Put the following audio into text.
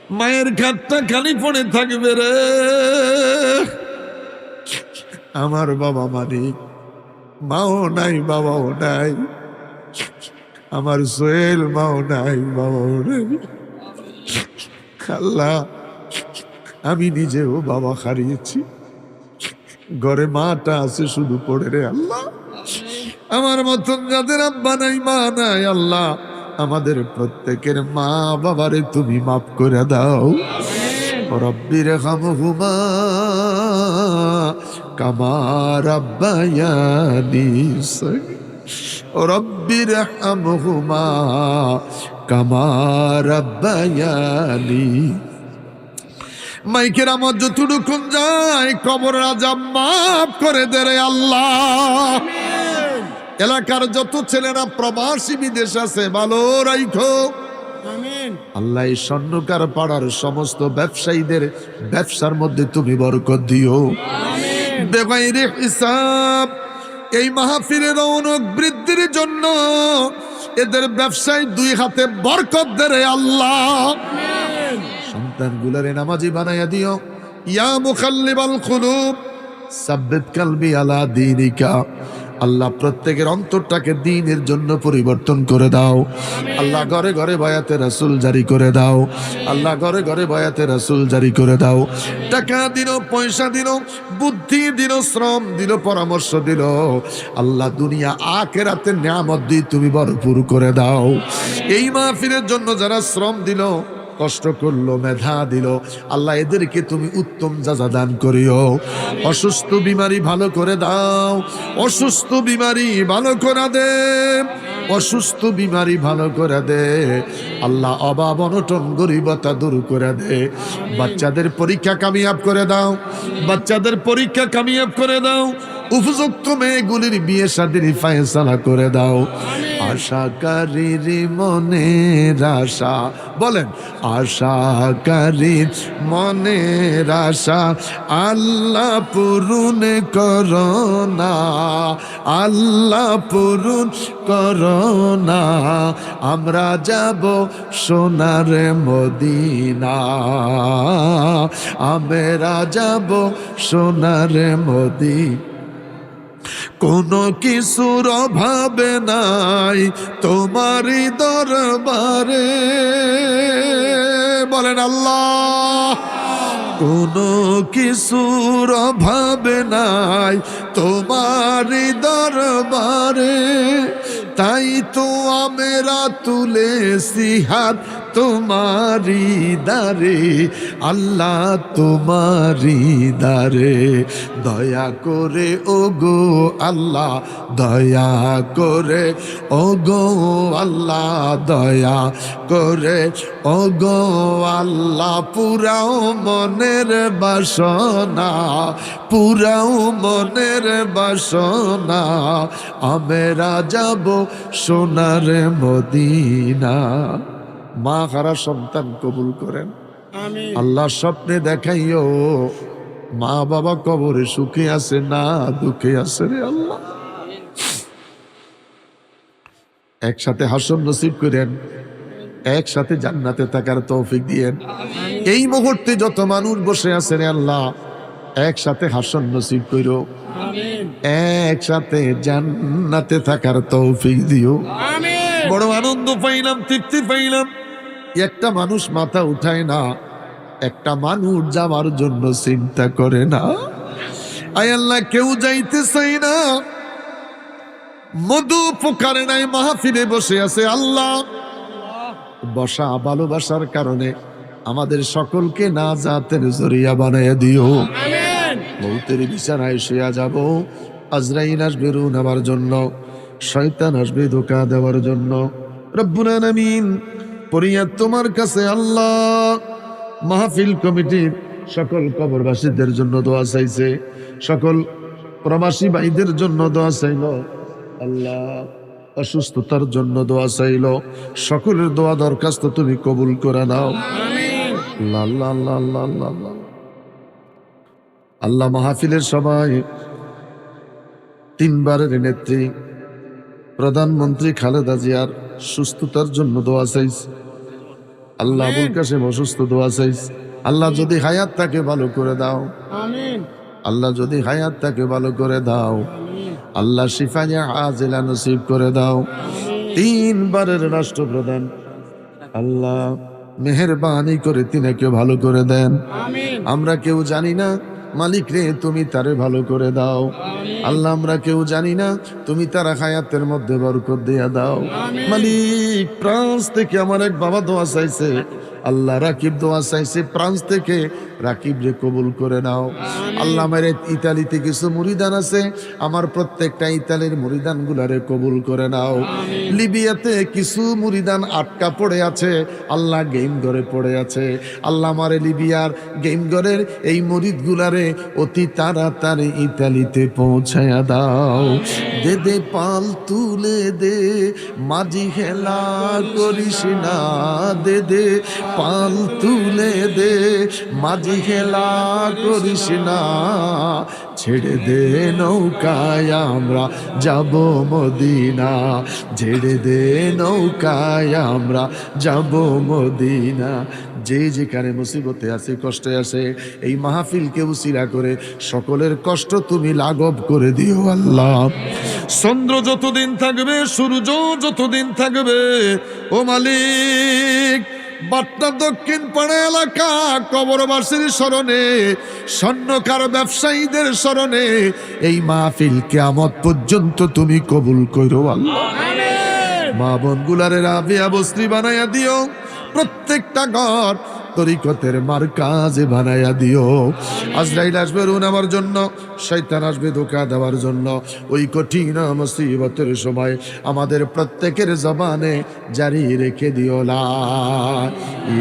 মায়ের খাটটা খালি পড়ে থাকবে রে। আমার বাবা মানিক, মাও নাই বাবাও নাই, আমার সোহেল মাও নাই বাবাও নাই। আল্লাহ, আমি নিজেও বাবা হারিয়েছি, ঘরে মাটা আছে শুধু পড়ে রে আল্লাহ। আমার মতন যাদের আব্বা নাই মা নাই, আল্লাহ আমাদের প্রত্যেকের মা বাবারে তুমি মাফ করে দাও। রব্বির হামহুমা কামা রাব্বায়ানি সগীরা, রব্বির হামহুমা কামা রাব্বায়ানি। মাইকের আমার যতটুকুন যায় কবর আযাব মাফ করে দে রে আল্লাহ। এলাকার যত ছেলেরা প্রবাসী বিদেশ আছে ভালো রাইখো আল্লাহ। এই স্বর্ণকার পাড়ার সমস্ত ব্যবসায়ীদের ব্যবসার মধ্যে তুমি বরকত দিও বেগাইরে হিসাব। এই মাহফিলের রৌনক বৃদ্ধির জন্য এদের ব্যবসায় দুই হাতে বরকত দে রে আল্লাহ। সন্তানগুলারে নামাজি বানাইয়া দিও। ইয়া মুখাল্লিবাল কুলুব সাব্বিত কলবি আলা দীনিকা। আল্লাহ প্রত্যেকের অন্তরটাকে দ্বীনের জন্য পরিবর্তন করে দাও। আল্লাহ ঘরে ঘরে বায়াতে রাসূল জারি করে দাও। আল্লাহ ঘরে ঘরে বায়াতে রাসূল জারি করে দাও। টাকা দিল, পয়সা দিল, বুদ্ধি দিল, শ্রম দিল, পরামর্শ দিল, আল্লাহ দুনিয়া আখিরাতের নিয়ামত দিয়ে তুমি ভরপুর করে দাও। এই মাহফিলের জন্য যারা শ্রম দিল, কষ্ট করলো, মেধা দিল, আল্লাহ এদেরকে তুমি উত্তম যাজা দান করিও। অসুস্থ বিমারি ভালো করে দাও, অসুস্থ বিমারি ভালো করে দে, অসুস্থ বিমারি ভালো করে দে আল্লাহ। অভাব অনটন গরিবতা দূর করে দে। বাচ্চাদের পরীক্ষা কামিয়াব করে দাও, বাচ্চাদের পরীক্ষা কামিয়াব করে দাও। উপযুক্ত মেয়েগুলির বিয়ে শাদীর ফায়সালা করে দাও। আশাকারীর মনের আশা, বলেন আশাকারীর মনের আশা আল্লাহ পূরণ করোনা, আল্লাহ পূরণ করোনা। আমরা যাব সোনার মদিনা, আমরা যাব সোনার মদিনা। কোনো কিছুর অভাবে নাই তোমারই দরবারে, বলেন আল্লাহ। কোনো কিছুর অভাবে নাই তোমারই দরবারে, তাই তো আমরা তুলেছি হাত তোমারি দারে, আল্লাহ তোমারি দারে। দয়া করে ওগো আল্লাহ, দয়া করে ওগো আল্লাহ, দয়া করে ওগো আল্লাহ। পুরাও মনের বাসনা, পুরাও মনের বাসনা, আমরা যাব সোনার মদিনা। মা হারা সন্তান কবুল করেন আল্লাহ। স্বপ্নে দেখাইও মা বাবা কবরে সুখে আছে না দুঃখে আছে রে আল্লাহ। একসাথে হাসন নসিব করেন, একসাথে জান্নাতে থাকার তৌফিক দিয়েন। এই মুহূর্তে যত মানুষ বসে আছে রে আল্লাহ, একসাথে হাসন নসিব করো, একসাথে জান্নাতে থাকার তৌফিক দিও। বড় আনন্দ পাইলাম, তৃপ্তি পাইলাম। একটা মানুষ মাথা উঠায় না, একটা মানুষ যাওয়ার জন্য চিন্তা করে না। আয় আল্লাহ, কেউ যাইতে চাই না, মধু পোকারে নাই, মাহফিলে বসে আছে আল্লাহ। বসা ভালোবাসার কারণে আমাদের সকলকে নাজাতের জরিয়া বানাইয়া দিও। মৌতের বিছানায় শুয়া যাব, আজরাইল আসবে রূহ নেওয়ার জন্য, শয়তান আসবে ধোঁকা দেওয়ার জন্য। রব্বুল আলামিন ফরিয়াদ তোমার কাছে আল্লাহ। মাহফিল কমিটির সকল কবরবাসীদের জন্য দোয়া চাইছে, সকল প্রবাসী ভাইদের জন্য দোয়া চাইল আল্লাহ। অসুস্থতার জন্য দোয়া চাইল, সকলের দোয়া দরখাস্ত তুমি কবুল করে নাও আল্লাহ আল্লাহ আল্লাহ আল্লাহ আল্লাহ। আল্লাহ মাহফিলের সবাই তিনবারের নেত্রী প্রধানমন্ত্রী খালেদা জিয়ার সুস্থতার জন্য দোয়া চাইছে। আল্লাহ আবুল কাসেম অসুস্থ, দোয়া চাইছে। আল্লাহ যদি হায়াত তাকে ভালো করে দাও, আমিন আল্লাহ যদি হায়াত তাকে ভালো করে দাও, আল্লাহ শিফায়া আজিলা নসিব করে দাও। 3 বারের রাষ্ট্রপ্রধান, আল্লাহ মেহেরবানি করে তিনাকে ভালো করে দেন। আমিন আমরা কেউ জানি না, মালিক রে তুমি তারে ভালো করে দাও। আল্লাহ আমরা কেউ জানি না, তুমি তারা হায়াতের মধ্যে বরকত দিয়া দাও। মালিক ফ্রান্স থেকে আমার এক বাবা দোয়া চাইছে, আল্লাহ রাকিব দোয়া চাইছে, ফ্রান্স থেকে রাকিব রে কবুল করে নাও। আল্লাহ আমার ইতালিতে কিছু মুরিদান আছে, আমার প্রত্যেকটা ইতালির মুরিদান গুলারে কবুল করে নাও। লিবিয়াতে কিছু মুরিদান আটকা পড়ে আছে, আল্লাহ গেম ঘরে পড়ে আছে, আল্লাহ আমার লিবিয়ার গেম ঘরের এই মুরিদ গুলারে অতি তাড়াতাড়ি ইতালিতে পৌঁছায়া দাও। দে দে পাল তুলে দে, মাঝি খেলা করিস না, দে দে পাল তুলে দে, মাঝি খেলা করিস না, ছেড়ে দে নৌকায় আমরা যাব মদিনা, ছেড়ে দে নৌকায় আমরা যাব মদিনা। যে যেখানে মুসিবতে আছে, কষ্টে আছে, এই মাহফিলকে উসিলা করে সকলের কষ্ট তুমি লাঘব করে দিও আল্লাহ। চন্দ্র যতদিন থাকবে, সূর্য যতদিন থাকবে, ও মালিক বাট্টা দক্ষিণ পাড়া এলাকা কবরবাসীর স্মরণে, স্বর্ণকার ব্যবসায়ীদের স্মরণে এই মাহফিল কিয়ামত পর্যন্ত তুমি কবুল করো আল্লাহ। মা বোন গুলারে রাবিয়া বস্ত্রী বানাইয়া দিও, প্রত্যেকটা ঘর তরিকতের মার্কাজে বানাইয়া দিও। আজরাইল আসবে রুন আমার জন্য, শয়তান আসবে ধোঁকা দেওয়ার জন্য। ওই কঠিন মুসিবতের সময় আমাদের প্রত্যেকের জবানে জারি রেখে দিও লা